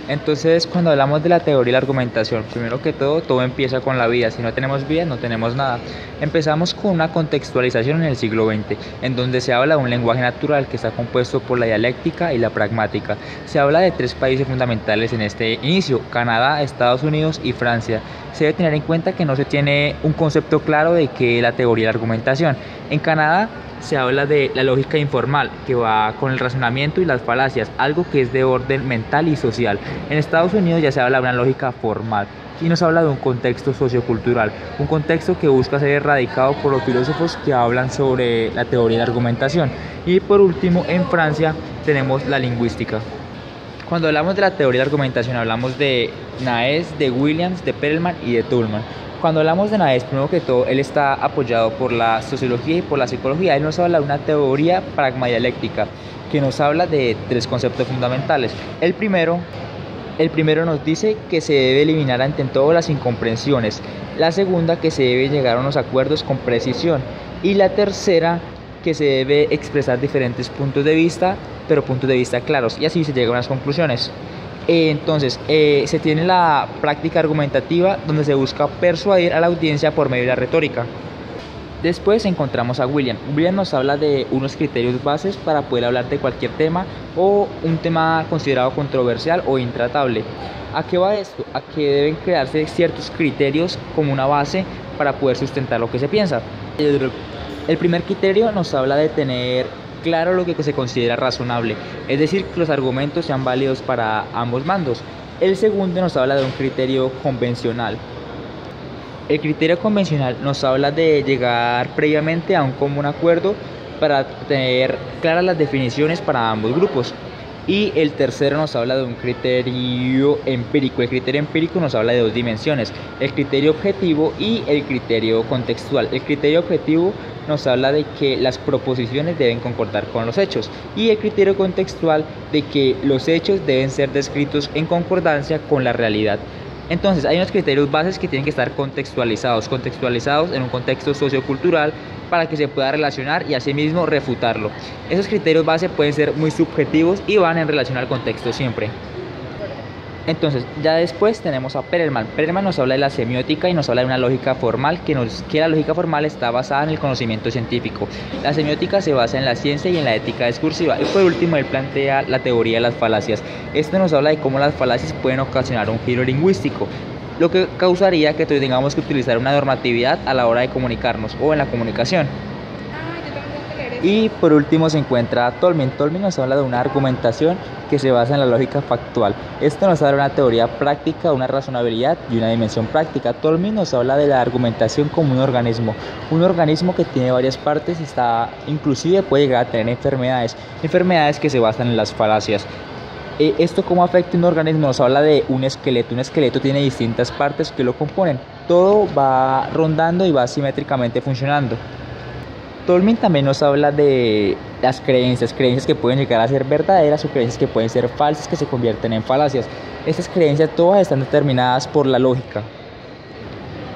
Entonces, cuando hablamos de la teoría y la argumentación, primero que todo empieza con la vida. Si no tenemos vida, no tenemos nada. Empezamos con una contextualización en el siglo XX, en donde se habla de un lenguaje natural que está compuesto por la dialéctica y la pragmática. Se habla de tres países fundamentales en este inicio: Canadá, Estados Unidos y Francia. Se debe tener en cuenta que no se tiene un concepto claro de qué es la teoría y la argumentación. En Canadá se habla de la lógica informal, que va con el razonamiento y las falacias, algo que es de orden mental y social. En Estados Unidos ya se habla de una lógica formal y nos habla de un contexto sociocultural, un contexto que busca ser erradicado por los filósofos que hablan sobre la teoría de la argumentación. Y por último, en Francia tenemos la lingüística. Cuando hablamos de la teoría de la argumentación hablamos de Naes, de Williams, de Perelman y de Tullman. Cuando hablamos de Naes, primero que todo, él está apoyado por la sociología y por la psicología. Él nos habla de una teoría pragmadialéctica que nos habla de tres conceptos fundamentales. El primero nos dice que se debe eliminar ante todo las incomprensiones. La segunda, que se debe llegar a unos acuerdos con precisión. Y la tercera, que se debe expresar diferentes puntos de vista, pero puntos de vista claros. Y así se llega a unas conclusiones. Entonces, se tiene la práctica argumentativa, donde se busca persuadir a la audiencia por medio de la retórica. Después encontramos a William. William nos habla de unos criterios bases para poder hablar de cualquier tema o un tema considerado controversial o intratable. ¿A qué va esto? A que deben crearse ciertos criterios como una base para poder sustentar lo que se piensa. El primer criterio nos habla de tener claro lo que se considera razonable, es decir, que los argumentos sean válidos para ambos bandos. El segundo nos habla de un criterio convencional. El criterio convencional nos habla de llegar previamente a un común acuerdo para tener claras las definiciones para ambos grupos. Y el tercero nos habla de un criterio empírico. El criterio empírico nos habla de dos dimensiones: el criterio objetivo y el criterio contextual. El criterio objetivo nos habla de que las proposiciones deben concordar con los hechos, y el criterio contextual de que los hechos deben ser descritos en concordancia con la realidad. Entonces, hay unos criterios bases que tienen que estar contextualizados en un contexto sociocultural para que se pueda relacionar y asimismo refutarlo. Esos criterios base pueden ser muy subjetivos y van en relación al contexto siempre. Entonces, ya después tenemos a Perelman. Perelman nos habla de la semiótica y nos habla de una lógica formal, que la lógica formal está basada en el conocimiento científico. La semiótica se basa en la ciencia y en la ética discursiva. Y por último, él plantea la teoría de las falacias. Esto nos habla de cómo las falacias pueden ocasionar un giro lingüístico, lo que causaría que tengamos que utilizar una normatividad a la hora de comunicarnos o en la comunicación. Y por último se encuentra Tolmin. Tolmin nos habla de una argumentación que se basa en la lógica factual. Esto nos habla de una teoría práctica, una razonabilidad y una dimensión práctica. Tolmin nos habla de la argumentación como un organismo que tiene varias partes y inclusive puede llegar a tener enfermedades que se basan en las falacias. Esto cómo afecta a un organismo nos habla de un esqueleto tiene distintas partes que lo componen, todo va rondando y va simétricamente funcionando. Tolmin también nos habla de las creencias que pueden llegar a ser verdaderas o creencias que pueden ser falsas, que se convierten en falacias. Estas creencias todas están determinadas por la lógica.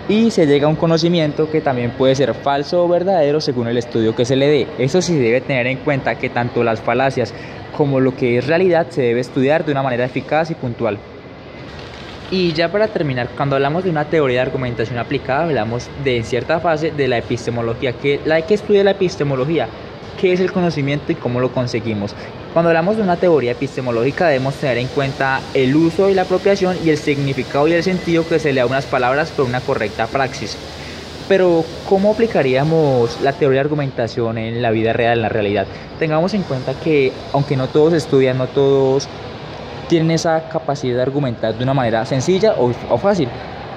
Y se llega a un conocimiento que también puede ser falso o verdadero según el estudio que se le dé. Eso sí se debe tener en cuenta que tanto las falacias como lo que es realidad se debe estudiar de una manera eficaz y puntual. Y ya para terminar, cuando hablamos de una teoría de argumentación aplicada, hablamos de en cierta fase de la epistemología, que estudia la epistemología, qué es el conocimiento y cómo lo conseguimos. Cuando hablamos de una teoría epistemológica debemos tener en cuenta el uso y la apropiación y el significado y el sentido que se le da a unas palabras por una correcta praxis. Pero, ¿cómo aplicaríamos la teoría de argumentación en la vida real, en la realidad? Tengamos en cuenta que, aunque no todos estudian, no todos tienen esa capacidad de argumentar de una manera sencilla o fácil,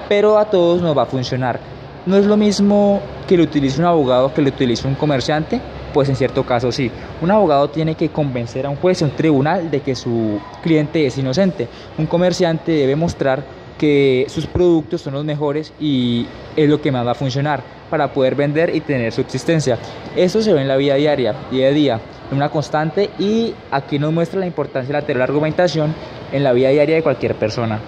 pero a todos nos va a funcionar. No es lo mismo que lo utilice un abogado que lo utilice un comerciante, pues en cierto caso sí. Un abogado tiene que convencer a un juez, a un tribunal, de que su cliente es inocente. Un comerciante debe mostrar que sus productos son los mejores y es lo que más va a funcionar para poder vender y tener subsistencia. Eso se ve en la vida diaria, día a día, una constante, y aquí nos muestra la importancia de la teoría de la argumentación en la vida diaria de cualquier persona.